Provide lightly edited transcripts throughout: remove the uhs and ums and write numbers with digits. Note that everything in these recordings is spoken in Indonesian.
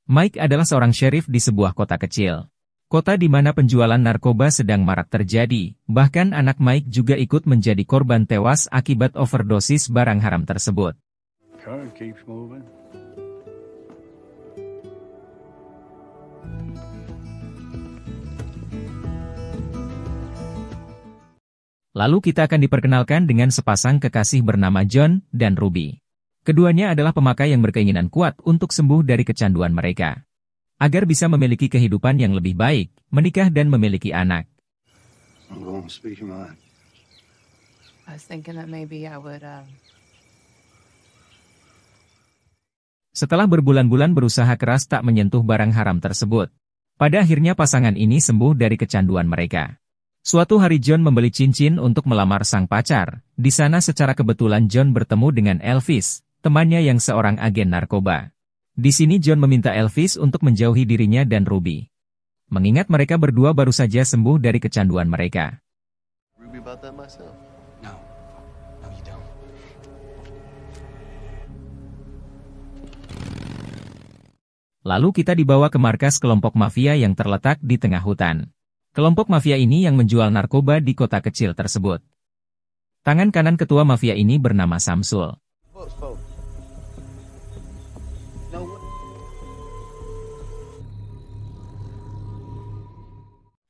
Mike adalah seorang sheriff di sebuah kota kecil. Kota di mana penjualan narkoba sedang marak terjadi, bahkan anak Mike juga ikut menjadi korban tewas akibat overdosis barang haram tersebut. Lalu kita akan diperkenalkan dengan sepasang kekasih bernama John dan Ruby. Keduanya adalah pemakai yang berkeinginan kuat untuk sembuh dari kecanduan mereka. Agar bisa memiliki kehidupan yang lebih baik, menikah dan memiliki anak. Setelah berbulan-bulan berusaha keras tak menyentuh barang haram tersebut, pada akhirnya pasangan ini sembuh dari kecanduan mereka. Suatu hari John membeli cincin untuk melamar sang pacar. Di sana secara kebetulan John bertemu dengan Elvis, temannya yang seorang agen narkoba. Di sini John meminta Elvis untuk menjauhi dirinya dan Ruby. Mengingat mereka berdua baru saja sembuh dari kecanduan mereka. Lalu kita dibawa ke markas kelompok mafia yang terletak di tengah hutan. Kelompok mafia ini yang menjual narkoba di kota kecil tersebut. Tangan kanan ketua mafia ini bernama Samsul.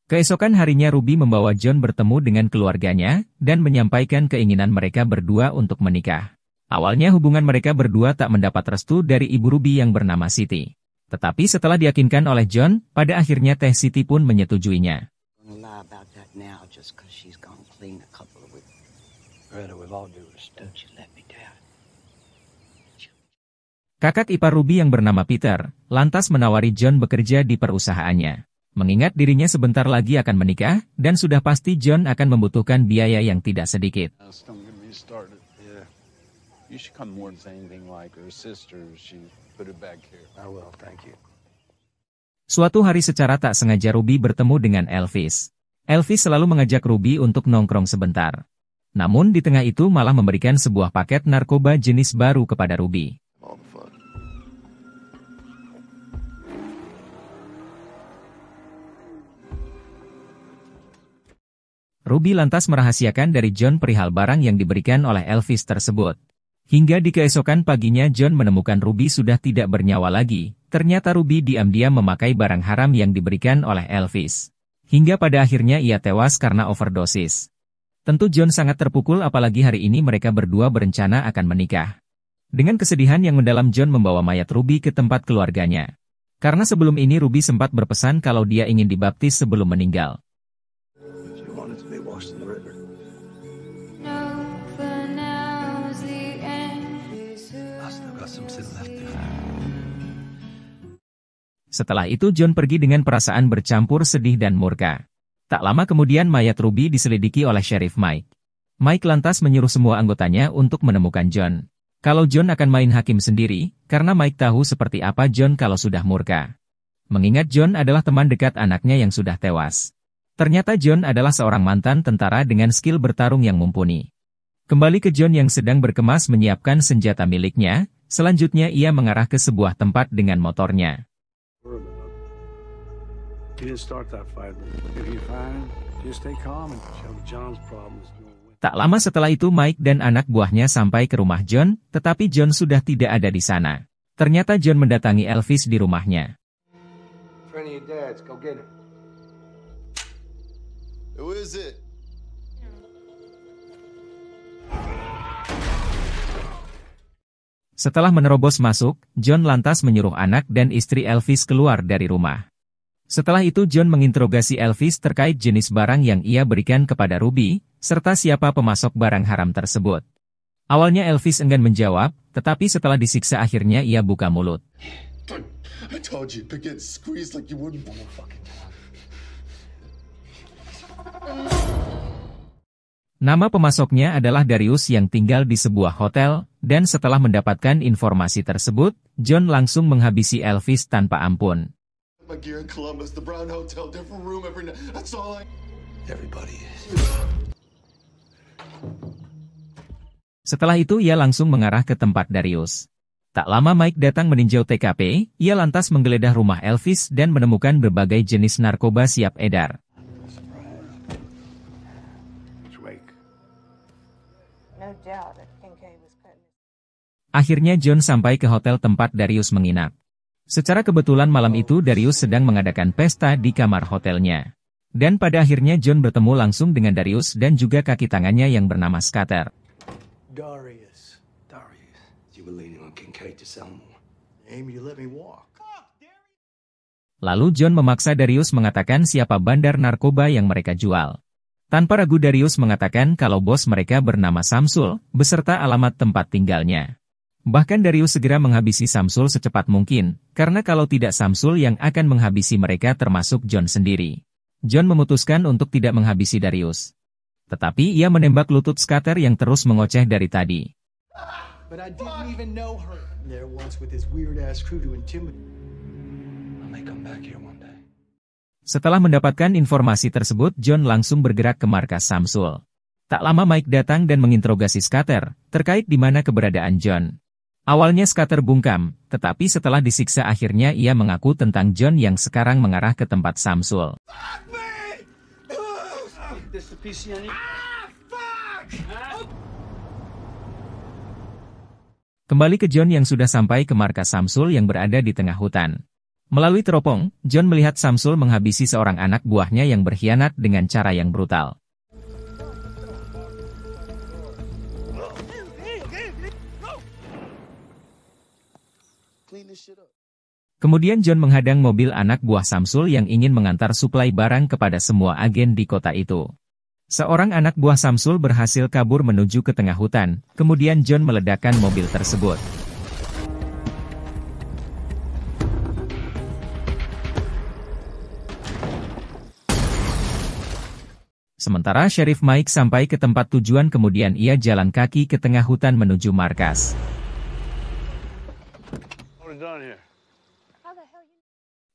Keesokan harinya Ruby membawa John bertemu dengan keluarganya, dan menyampaikan keinginan mereka berdua untuk menikah. Awalnya hubungan mereka berdua tak mendapat restu dari ibu Ruby yang bernama Siti. Tetapi setelah diyakinkan oleh John, pada akhirnya Teh Siti pun menyetujuinya. Kakak ipar Ruby yang bernama Peter, lantas menawari John bekerja di perusahaannya. Mengingat dirinya sebentar lagi akan menikah, dan sudah pasti John akan membutuhkan biaya yang tidak sedikit. Suatu hari secara tak sengaja Ruby bertemu dengan Elvis. Elvis selalu mengajak Ruby untuk nongkrong sebentar. Namun di tengah itu malah memberikan sebuah paket narkoba jenis baru kepada Ruby. Ruby lantas merahasiakan dari John perihal barang yang diberikan oleh Elvis tersebut. Hingga di keesokan paginya John menemukan Ruby sudah tidak bernyawa lagi. Ternyata Ruby diam-diam memakai barang haram yang diberikan oleh Elvis. Hingga pada akhirnya ia tewas karena overdosis. Tentu John sangat terpukul apalagi hari ini mereka berdua berencana akan menikah. Dengan kesedihan yang mendalam John membawa mayat Ruby ke tempat keluarganya. Karena sebelum ini Ruby sempat berpesan kalau dia ingin dibaptis sebelum meninggal. Setelah itu John pergi dengan perasaan bercampur sedih dan murka. Tak lama kemudian mayat Ruby diselidiki oleh Sheriff Mike. Mike lantas menyuruh semua anggotanya untuk menemukan John. Kalau John akan main hakim sendiri, karena Mike tahu seperti apa John kalau sudah murka. Mengingat John adalah teman dekat anaknya yang sudah tewas. Ternyata John adalah seorang mantan tentara dengan skill bertarung yang mumpuni. Kembali ke John yang sedang berkemas menyiapkan senjata miliknya, selanjutnya ia mengarah ke sebuah tempat dengan motornya. Tak lama setelah itu Mike dan anak buahnya sampai ke rumah John, tetapi John sudah tidak ada di sana. Ternyata John mendatangi Elvis di rumahnya. Setelah menerobos masuk, John lantas menyuruh anak dan istri Elvis keluar dari rumah. Setelah itu John menginterogasi Elvis terkait jenis barang yang ia berikan kepada Ruby, serta siapa pemasok barang haram tersebut. Awalnya Elvis enggan menjawab, tetapi setelah disiksa akhirnya ia buka mulut. Nama pemasoknya adalah Darius yang tinggal di sebuah hotel, dan setelah mendapatkan informasi tersebut, John langsung menghabisi Elvis tanpa ampun. Setelah itu ia langsung mengarah ke tempat Darius. Tak lama Mike datang meninjau TKP, ia lantas menggeledah rumah Elvis dan menemukan berbagai jenis narkoba siap edar. Akhirnya John sampai ke hotel tempat Darius menginap. Secara kebetulan malam itu Darius sedang mengadakan pesta di kamar hotelnya. Dan pada akhirnya John bertemu langsung dengan Darius dan juga kaki tangannya yang bernama Scatter. Darius. You were leaning on Kincaid to sell more. Amy, you let me walk. Lalu John memaksa Darius mengatakan siapa bandar narkoba yang mereka jual. Tanpa ragu Darius mengatakan kalau bos mereka bernama Samsul, beserta alamat tempat tinggalnya. Bahkan Darius segera menghabisi Samsul secepat mungkin, karena kalau tidak Samsul yang akan menghabisi mereka termasuk John sendiri. John memutuskan untuk tidak menghabisi Darius. Tetapi ia menembak lutut Scatter yang terus mengoceh dari tadi. But I didn't even know her. There once with his weird-ass crew to intimidate. I may come back here one day. Setelah mendapatkan informasi tersebut, John langsung bergerak ke markas Samsul. Tak lama Mike datang dan menginterogasi Scatter, terkait di mana keberadaan John. Awalnya Scatter bungkam, tetapi setelah disiksa akhirnya ia mengaku tentang John yang sekarang mengarah ke tempat Samsul. Kembali ke John yang sudah sampai ke markas Samsul yang berada di tengah hutan. Melalui teropong, John melihat Samsul menghabisi seorang anak buahnya yang berkhianat dengan cara yang brutal. Kemudian John menghadang mobil anak buah Samsul yang ingin mengantar suplai barang kepada semua agen di kota itu. Seorang anak buah Samsul berhasil kabur menuju ke tengah hutan, kemudian John meledakkan mobil tersebut. Sementara Sheriff Mike sampai ke tempat tujuan kemudian ia jalan kaki ke tengah hutan menuju markas.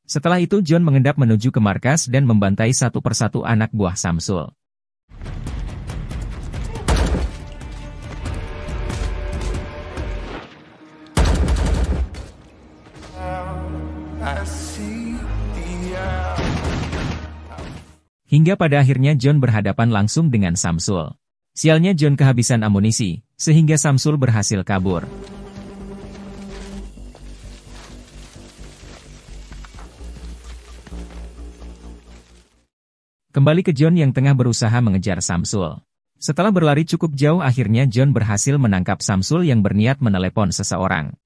Setelah itu John mengendap menuju ke markas dan membantai satu persatu anak buah Samsul. Hingga pada akhirnya John berhadapan langsung dengan Samsul. Sialnya John kehabisan amunisi, sehingga Samsul berhasil kabur. Kembali ke John yang tengah berusaha mengejar Samsul. Setelah berlari cukup jauh akhirnya John berhasil menangkap Samsul yang berniat menelepon seseorang.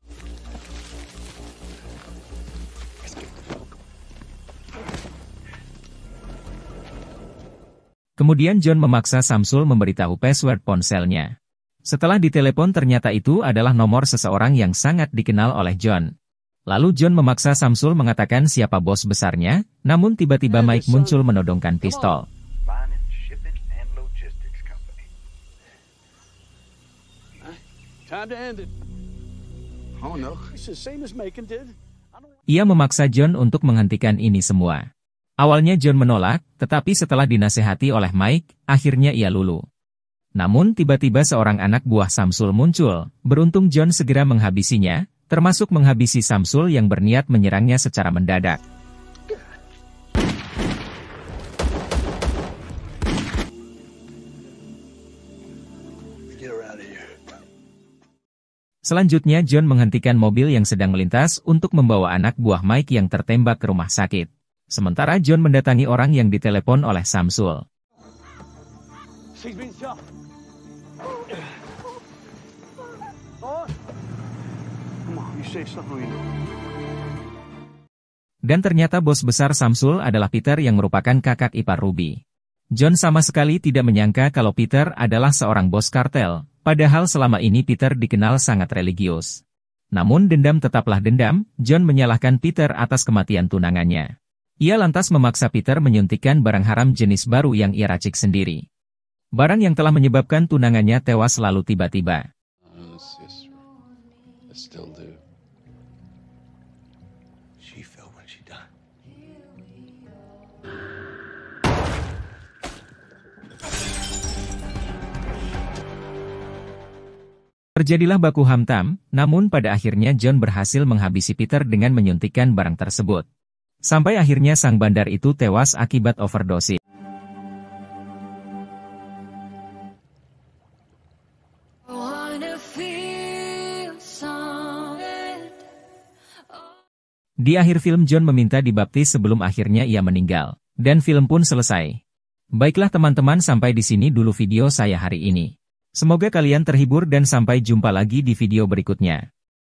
Kemudian John memaksa Samsul memberitahu password ponselnya. Setelah ditelepon ternyata itu adalah nomor seseorang yang sangat dikenal oleh John. Lalu John memaksa Samsul mengatakan siapa bos besarnya, namun tiba-tiba Mike muncul menodongkan pistol. Ia memaksa John untuk menghentikan ini semua. Awalnya John menolak, tetapi setelah dinasehati oleh Mike, akhirnya ia luluh. Namun tiba-tiba seorang anak buah Samsul muncul, beruntung John segera menghabisinya, termasuk menghabisi Samsul yang berniat menyerangnya secara mendadak. Selanjutnya John menghentikan mobil yang sedang melintas untuk membawa anak buah Mike yang tertembak ke rumah sakit. Sementara John mendatangi orang yang ditelepon oleh Samsul. Dan ternyata bos besar Samsul adalah Peter yang merupakan kakak ipar Ruby. John sama sekali tidak menyangka kalau Peter adalah seorang bos kartel, padahal selama ini Peter dikenal sangat religius. Namun dendam tetaplah dendam, John menyalahkan Peter atas kematian tunangannya. Ia lantas memaksa Peter menyuntikkan barang haram jenis baru yang ia racik sendiri. Barang yang telah menyebabkan tunangannya tewas lalu tiba-tiba. Terjadilah baku hantam, namun pada akhirnya John berhasil menghabisi Peter dengan menyuntikkan barang tersebut. Sampai akhirnya sang bandar itu tewas akibat overdosis. Di akhir film John meminta dibaptis sebelum akhirnya ia meninggal, dan film pun selesai. Baiklah teman-teman, sampai di sini dulu video saya hari ini. Semoga kalian terhibur dan sampai jumpa lagi di video berikutnya.